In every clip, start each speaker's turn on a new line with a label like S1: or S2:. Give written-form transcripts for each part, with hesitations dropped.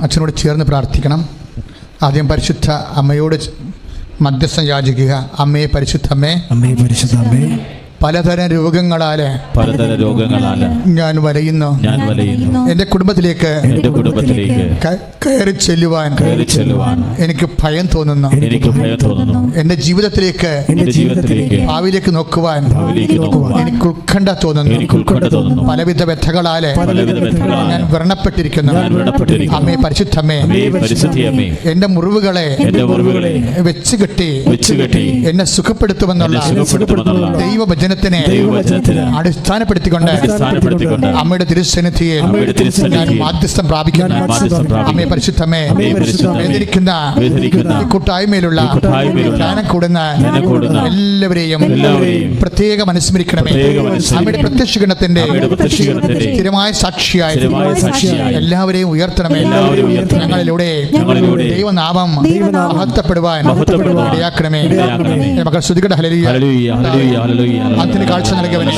S1: അച്ഛനോട് ചേർന്ന് പ്രാർത്ഥിക്കണം. ആദ്യം പരിശുദ്ധ അമ്മയോട് മധ്യസ്ഥം യാചിക്കുക. അമ്മേ പരിശുദ്ധമ്മേ,
S2: അമ്മേ പരിശുദ്ധമ്മേ,
S1: പലതരം രോഗങ്ങളാല് ഞാൻ വലയുന്നു. എന്റെ കുടുംബത്തിലേക്ക് കയറി ചെല്ലുവാൻ എനിക്ക് ഭയം തോന്നുന്നു. എന്റെ ജീവിതത്തിലേക്ക് ഭാവിയിലേക്ക് നോക്കുവാൻ എനിക്ക് ഉത്കണ്ഠ തോന്നുന്നു. പലവിധ വ്യഥകളാല് ഞാൻ വ്രണപ്പെട്ടിരിക്കുന്നു. അമ്മേ പരിശുദ്ധമ്മേ, എന്റെ മുറിവുകളെ വെച്ച് കെട്ടി എന്നെ സുഖപ്പെടുത്തുമെന്നുള്ള ദൈവവചനത്തിനെ അടിസ്ഥാനപ്പെടുത്തിക്കൊണ്ട് അമ്മയുടെ തിരുസന്നിധിയിൽ ഞാൻ മാധ്യസ്ഥം പ്രാപിക്കുന്നു. അമ്മയെ പരിശുദ്ധമേ, വേദനിക്കുന്ന കൂട്ടായ്മയിലുള്ള ധ്യാനം കൂടുന്ന എല്ലാവരെയും പ്രത്യേകം അനുസ്മരിക്കണമേ. അമ്മയുടെ പ്രത്യക്ഷീകരണത്തിന്റെ സ്ഥിരമായ സാക്ഷിയായി എല്ലാവരെയും ഉയർത്തണമേ. ഞങ്ങളിലൂടെ ദൈവനാമം മഹത്വപ്പെടുവാൻ ഇടയാക്കണമേ. മക്കൾ ശ്രുതികട ഹല്ലേലൂയ. അതിന് കാഴ്ച നൽകിയവനെ,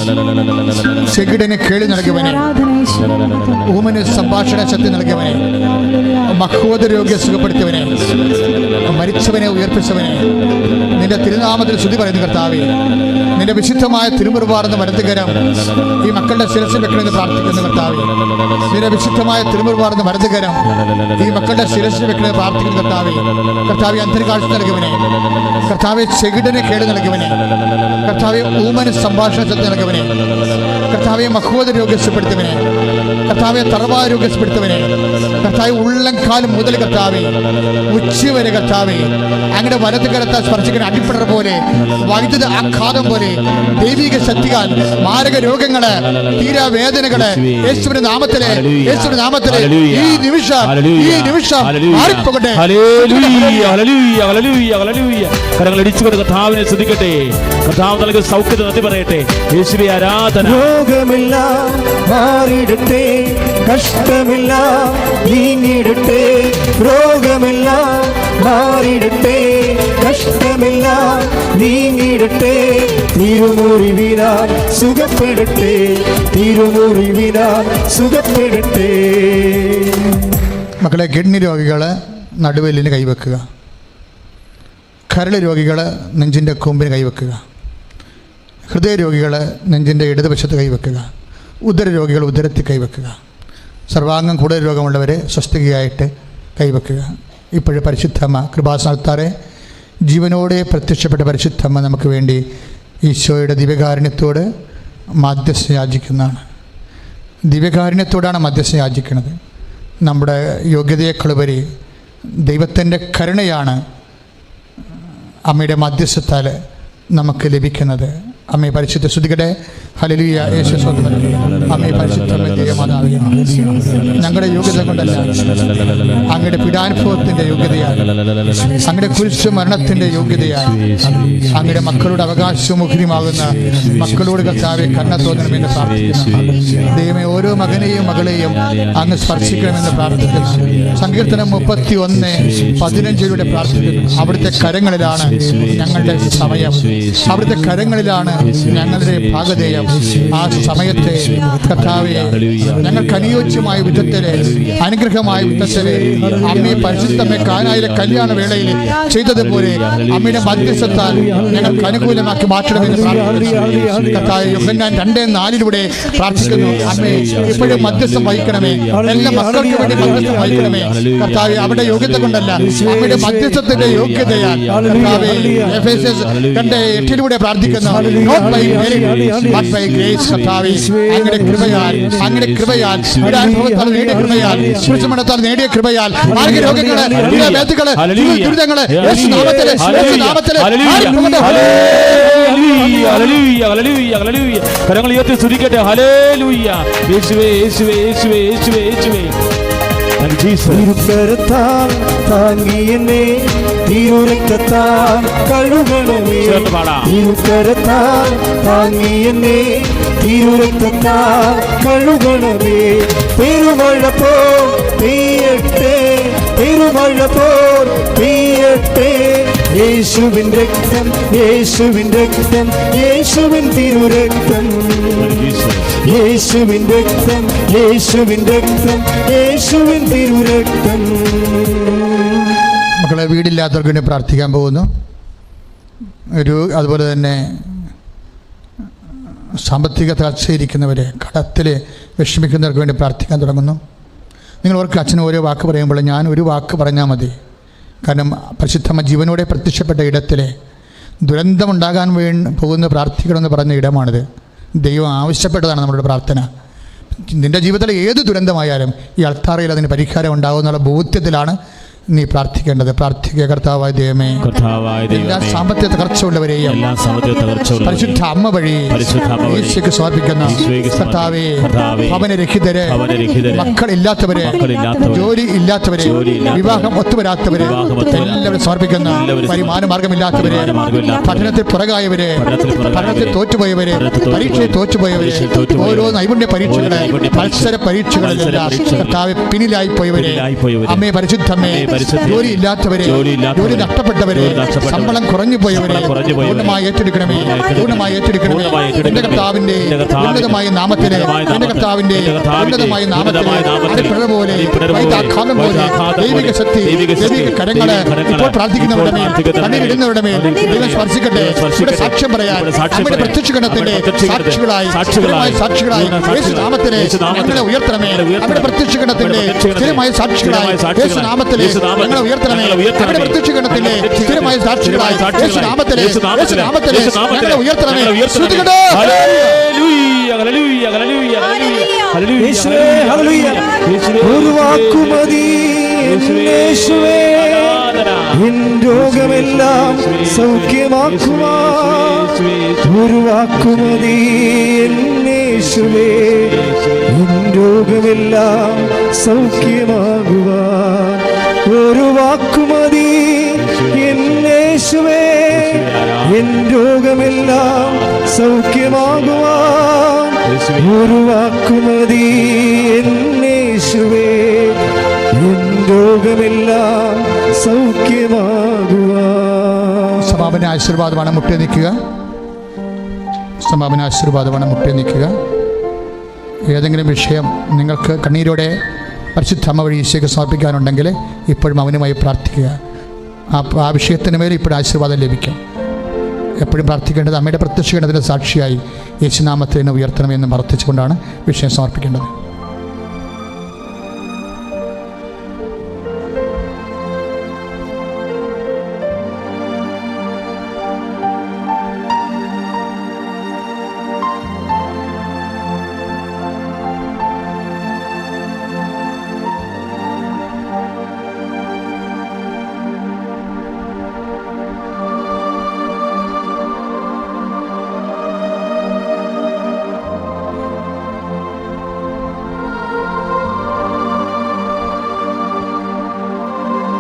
S1: ചെകിടന് കേളി നൽകിയവനെ, ഊമന് സംഭാഷണ ശക്തി നൽകിയവനെ, മഹോദ രോഗിയെ സുഖപ്പെടുത്തിയവനെ, മരിച്ചവനെ ഉയർപ്പിച്ചവനെ, നിന്റെ തിരുനാമത്തിൽ സ്തുതി പറയുന്ന കർത്താവേ, നിന്റെ വിശുദ്ധമായ തിരുമുറിവാർന്ന വലതുകരം ഈ മക്കളുടെ ശിരസിൽ വെക്കണമെന്ന് പ്രാർത്ഥിക്കുന്ന കർത്താവേ, നിന്റെ വിശുദ്ധമായ തിരുമുറിവാർന്ന വലതുകരം ഈ മക്കളുടെ ശിരസിൽ വെക്കണമെന്ന് പ്രാർത്ഥിക്കുന്ന കർത്താവേ, കർത്താവെ അന്തരി കാഴ്ച നൽകിയവനെ, കർത്താവെ ചെകിടന് കേളി നൽകിയവനെ, കർത്താവെ ഊമന് സംഭാഷണ ശക്തി നൽകിയവനെ, കർത്താവെ മഹോദ രോഗ്യപ്പെടുത്തവനെ, കർത്താവെ തറവാ രോഗ്യപ്പെടുത്തവനെ, കർത്താവെ ഉള്ളംകാലം മുതൽ കർത്താവെ ഉച്ചവരെ കർത്താവെ അങ്ങയുടെ വലത് കരത്താൽ സ്പർശിക്കുന്ന അടിപ്പടർ പോലെ, വൈദ്യുത ആഘാതം പോലെ, ദൈവിക ശക്തികൾ, മാരക രോഗങ്ങള്, തീരാവേദനകള് യേശുവിന്റെ നാമത്തിലെ ഈ നിമിഷം മാറിപ്പോകട്ടെ.
S3: കരങ്ങളടിച്ചുകൊണ്ട് കർത്താവിനെ സ്തുതിക്കട്ടെ. കർത്താവ് നൽകിയ സൗഖ്യത്തെ നന്ദി പറയട്ടെ. യേശുവേ ആരാധന.
S2: രോഗമെല്ലാം മാറിയിടട്ടെ, കഷ്ടമെല്ലാം നീങ്ങിയിടട്ടെ. രോഗമെല്ലാം മാറിയിടട്ടെ, കഷ്ടമെല്ലാം നീങ്ങിയിടട്ടെ. തിരുമുറിവിനാൽ സുഖപ്പെടട്ടെ, തിരുമുറിവിനാൽ സുഖപ്പെടട്ടെ.
S1: മക്കളെ, കിഡ്നി രോഗികള് നടുവെല്ലിന് കൈവെക്കുക. കരൾ രോഗികൾ നെഞ്ചിൻ്റെ കൊമ്പിന് കൈവെക്കുക. ഹൃദയരോഗികൾ നെഞ്ചിൻ്റെ ഇടതുവശത്ത് കൈവെക്കുക. ഉദരരോഗികൾ ഉദരത്തിൽ കൈവെക്കുക. സർവാംഗം കൂടുതൽ രോഗമുള്ളവരെ സ്വസ്ഥതയായിട്ട് കൈവെക്കുക. ഇപ്പോഴും പരിശുദ്ധമ്മ കൃപാസനത്താറെ ജീവനോടെ പ്രത്യക്ഷപ്പെട്ട പരിശുദ്ധമ്മ നമുക്ക് വേണ്ടി ഈശോയുടെ ദിവ്യകാരുണ്യത്തോട് മധ്യസ്ഥം യാചിക്കുന്നതാണ്. ദിവ്യകാരുണ്യത്തോടാണ് മധ്യസ്ഥം യാചിക്കുന്നത്. നമ്മുടെ യോഗ്യതയേക്കാളുപരി ദൈവത്തിൻ്റെ കരുണയാണ് അമ്മയുടെ മധ്യസ്ഥത്താൽ നമുക്ക് ലഭിക്കുന്നത്. അമ്മേ പരിശുദ്ധ സ്തുതിക്കട്ടെ. ഹല്ലേലൂയ. യേശു സ്വന്തം അമ്മേ പരിശുദ്ധമേ ദൈവമാതാവേ, ഞങ്ങളുടെ യോഗ്യത കൊണ്ടല്ല, അങ്ങയുടെ പീഡാനുഭവത്തിൻ്റെ യോഗ്യതയാൽ, അങ്ങയുടെ കുരിശു മരണത്തിൻ്റെ യോഗ്യതയാൽ, അങ്ങയുടെ മക്കളുടെ അവകാശമുഖരിമാകുന്ന മക്കളോട് കർത്താവെ കരുണ തോന്നണമെന്ന് പ്രാർത്ഥിക്കുന്നു. ദൈവമേ, ഓരോ മകനെയും മകളെയും അങ്ങ് സ്പർശിക്കണമെന്ന് പ്രാർത്ഥിക്കുന്നു. സങ്കീർത്തനം 31:15 പ്രാർത്ഥിക്കുന്നു. അവിടുത്തെ കരങ്ങളിലാണ് ഞങ്ങളുടെ സമയം, അവിടുത്തെ കരങ്ങളിലാണ് ഞങ്ങളുടെ ഭാഗധേയം. ആ സമയത്തെ കർത്താവേ, ഞങ്ങൾക്ക് അനുയോജ്യമായ വിധത്തില്, അനുഗ്രഹമായ വിധത്തില് അമ്മയെ പരിശുദ്ധമേ കാനായിലെ കല്യാണ വേളയിൽ ചെയ്തതുപോലെ അമ്മയുടെ മധ്യസ്ഥത്താൽ ഞങ്ങൾക്ക് അനുകൂലമാക്കി മാറ്റണമെന്ന് പ്രാർത്ഥിക്കുന്നു. കർത്താവേ, യോഹന്നാൻ 2:4 പ്രാർത്ഥിക്കുന്നു. അമ്മേ, ഇപ്പോഴും മധ്യസ്ഥം വഹിക്കണമേ, എല്ലാ മക്കൾക്ക് വേണ്ടി മധ്യസ്ഥം വഹിക്കണമേ. കർത്താവേ, അവിടെ യോഗ്യത കൊണ്ടല്ല, അമ്മയുടെ മധ്യസ്ഥത്തിന്റെ യോഗ്യതയാൽ കർത്താവേ എഫേസ്യസ് 2:8 പ്രാർത്ഥിക്കുന്നു. Not by merit but by grace. കർത്താവേ, അങ്ങയുടെ കൃപയാൽ, അങ്ങയുടെ കൃപയാൽ, അനുഭവത്താൽ നേടിയ കൃപയാൽ, കുരിശുമരണത്താൽ നേടിയ കൃപയാൽ മാർഗരോഗങ്ങള്, വേദകള്, ദുരിതങ്ങള് യേശുനാമത്തില്
S3: കരങ്ങൾ ഉയർത്തി സ്തുതിക്കട്ടെ. ഹല്ലേലൂയ. യേശുവേ യേശുവേ യേശുവേ യേശുവേ യേശുവേ.
S2: തിരുക്കരത്താൽ താങ്ങിയെന്നെ, തിരുരക്തത്താൽ കഴുകണമേ. തിരുക്കരത്താൽ താങ്ങിയെന്നെ, തിരുരക്തത്താൽ കഴുകണമേ. പെരുമഴ പോൽ പെയ്യട്ടെ, പെരുമഴ പോൽ പെയ്യട്ടെ. യേശുവിൻ രക്തം, യേശുവിൻ രക്തം, യേശുവിൻ തിരുരക്തം. യേശുവിൻ രക്തം, യേശുവിൻ രക്തം, യേശുവിൻ തിരുരക്തം.
S1: മക്കളെ, വീടില്ലാത്തവർക്ക് വേണ്ടി പ്രാർത്ഥിക്കാൻ പോകുന്നു. അതുപോലെ തന്നെ സാമ്പത്തിക തളർച്ചയിരിക്കുന്നവരെ, കടത്തിൽ വിഷമിക്കുന്നവർക്ക് വേണ്ടി പ്രാർത്ഥിക്കാൻ തുടങ്ങുന്നു. നിങ്ങൾ ഓർക്ക് അച്ഛന് ഓരോ വാക്ക് പറയുമ്പോൾ ഞാൻ ഒരു വാക്ക് പറഞ്ഞാൽ മതി. കാരണം പരിശുദ്ധമ്മ ജീവനോടെ പ്രത്യക്ഷപ്പെട്ട ഇടത്തിലെ ദുരന്തമുണ്ടാകാൻ പോകുന്ന പ്രാർത്ഥിക്കണമെന്ന് പറഞ്ഞ ഇടമാണിത്. ദൈവം ആവശ്യപ്പെട്ടതാണ് നമ്മുടെ പ്രാർത്ഥന. നിൻ്റെ ജീവിതത്തിലെ ഏത് ദുരന്തമായാലും ഈ അൾത്താറയിൽ അതിന് പരിഹാരം ഉണ്ടാകുമെന്നുള്ള ബോധ്യത്തിലാണ് നീ പ്രാർത്ഥിക്കേണ്ടത്. പ്രാർത്ഥിക്കുക. കർത്താവായ ദൈവമേ, എല്ലാ സാമ്പത്തിക തകർച്ചയുള്ളവരെയും പരിശുദ്ധ അമ്മ വഴി യേശുക്ക് സമർപ്പിക്കുന്ന കർത്താവേ, ഭവനരഹിതരെ, മക്കളില്ലാത്തവരെ, ജോലി ഇല്ലാത്തവരെ, വിവാഹം ഒത്തുവരാത്തവരെ എല്ലാവരും സമർപ്പിക്കുന്ന, വരുമാന മാർഗമില്ലാത്തവരെ, പഠനത്തിൽ പുറകായവരെ, പഠനത്തിൽ തോറ്റുപോയവരെ, പരീക്ഷയിൽ തോറ്റുപോയവരെ, ഓരോ നൈപുണ്യ പരീക്ഷകളെ, മത്സര പരീക്ഷകളിലെല്ലാം കർത്താവെ പിന്നിലായി പോയവരെ, അമ്മേ പരിശുദ്ധമ്മേ, ജോലി ഇല്ലാത്തവരെ, ജോലി നഷ്ടപ്പെട്ടവരെ, ശമ്പളം കുറഞ്ഞു പോയവരെ പൂർണ്ണമായി ഏറ്റെടുക്കണമേ, പൂർണ്ണമായി ഏറ്റെടുക്കണമേ. എന്റെ കർത്താവിന്റെ ഉന്നതമായ നാമത്തിലെ, എന്റെ കർത്താവിന്റെ ഉന്നതമായ നാമത്തിലെ പോലെ വൈദ്യാഘാതം പോലെ ദൈവിക ശക്തി, ദൈവിക കരങ്ങള് ഇപ്പോൾ പ്രാർത്ഥിക്കുന്നവരുടെ മേൽ, കണ്ണിലിടുന്നവരുടെ മേൽ ദൈവം സ്പർശിക്കട്ടെ. ഇവിടെ സാക്ഷ്യം പറയാൻ നമ്മുടെ പ്രത്യക്ഷഗണത്തിന്റെ സാക്ഷികളായി യേശു നാമത്തിലെ ഞങ്ങളെ ഉയർത്തണമേ. നമ്മുടെ പ്രത്യക്ഷഗണത്തിന്റെ സ്ഥിരമായ സാക്ഷികളായി യേശു നാമത്തിലെ ഞങ്ങളെ ഉയർത്തണമേ. നമ്മുടെ പ്രത്യക്ഷഗണത്തിന്റെ സ്ഥിരമായ സാക്ഷികളായി യേശു നാമത്തിലെ ഞങ്ങളെ ഉയർത്തണമേ. ശ്രുതികടേ.
S2: ഒരു വാക്കുമതി യേശുവേ, എൻ രോഗമെല്ലാം സൗഖ്യമാക്കുവാൻ. ഒരു വാക്കുമതി യേശുവേ, എൻ രോഗമെല്ലാം സൗഖ്യമാകുവാൻ. ഒരു വാക്കുമതി യേശുവേ, എൻ രോഗമെല്ലാം സൗഖ്യമാകുവാൻ. ഒരു വാക്കുമതി യേശുവേ, എൻ രോഗമെല്ലാം സൗഖ്യമാകുവാൻ.
S1: സമാപന ആശീർവാദമാണ് മുട്ടി നിൽക്കുക. സമാപന ആശീർവാദമാണ് മുട്ടി നിൽക്കുക. ഏതെങ്കിലും വിഷയം നിങ്ങൾക്ക് കണ്ണീരോടെ പരിശുദ്ധ അമ്മ വഴി ഈശോയ്ക്ക് സമർപ്പിക്കാനുണ്ടെങ്കിൽ ഇപ്പോഴും അവനുമായി പ്രാർത്ഥിക്കുക. ആ വിഷയത്തിന് മേലെ ഇപ്പോഴും ആശീർവാദം ലഭിക്കും. എപ്പോഴും പ്രാർത്ഥിക്കേണ്ടത് അമ്മയുടെ പ്രത്യക്ഷഗണത്തിൻ്റെ സാക്ഷിയായി യേശുനാമത്തിനെ ഉയർത്തണമെന്ന് പ്രാർത്ഥിച്ചുകൊണ്ടാണ് വിഷയം സമർപ്പിക്കേണ്ടത്.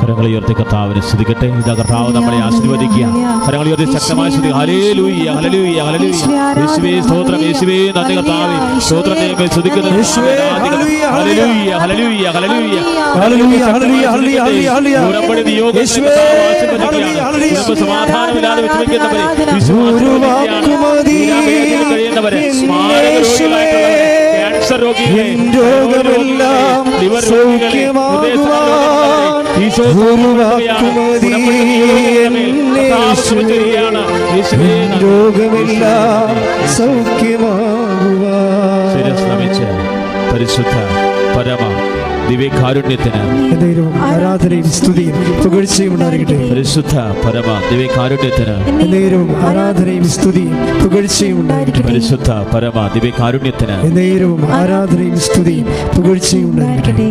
S3: കരങ്ങൾ ഉയർത്തി കർത്താവിനെ സ്തുതിക്കട്ടെ. ഇതാ കർത്താവ് നമ്മളെ ആശീർവദിക്കുക. കരങ്ങൾ ഉയർത്തി ശക്തമായ സ്തുതി. Hallelujah, hallelujah, hallelujah. യേശുവേ സ്തോത്രം, യേശുവേ നന്ദി കർത്താവേ. സ്തോത്രം ദൈവമേ, സ്തുതിക്കുന്നു. Hallelujah, hallelujah, hallelujah, hallelujah, hallelujah. ഉടമ്പടി നിയോഗം സമാധാനമില്ലാതെ വിഷമിക്കുന്നവരെ, കഴിയുന്നവരെ, ക്യാൻസർ രോഗികളെ, ലിവർ രോഗികളെ,
S2: രോഗമെല്ലാം സൗഖ്യമാകുവാൻ.
S3: പരിശുദ്ധ പരമ ദിവ്യകാരുണ്യത്തിന്
S2: ആരാധനയും സ്തുതിയും പുകഴ്ചയും ഉണ്ടായിരിക്കട്ടെ.
S3: പരിശുദ്ധ പരമ ദിവ്യകാരുണ്യത്തിന്
S2: നേരവും ആരാധനയും സ്തുതിയും പുകഴ്ചയും ഉണ്ടായിരിക്കട്ടെ.
S3: പരിശുദ്ധ പരമ ദിവ്യകാരുണ്യത്തിന്
S2: നേരവും ആരാധനയും സ്തുതിയും പുകഴ്ചയും ഉണ്ടായിരിക്കട്ടെ.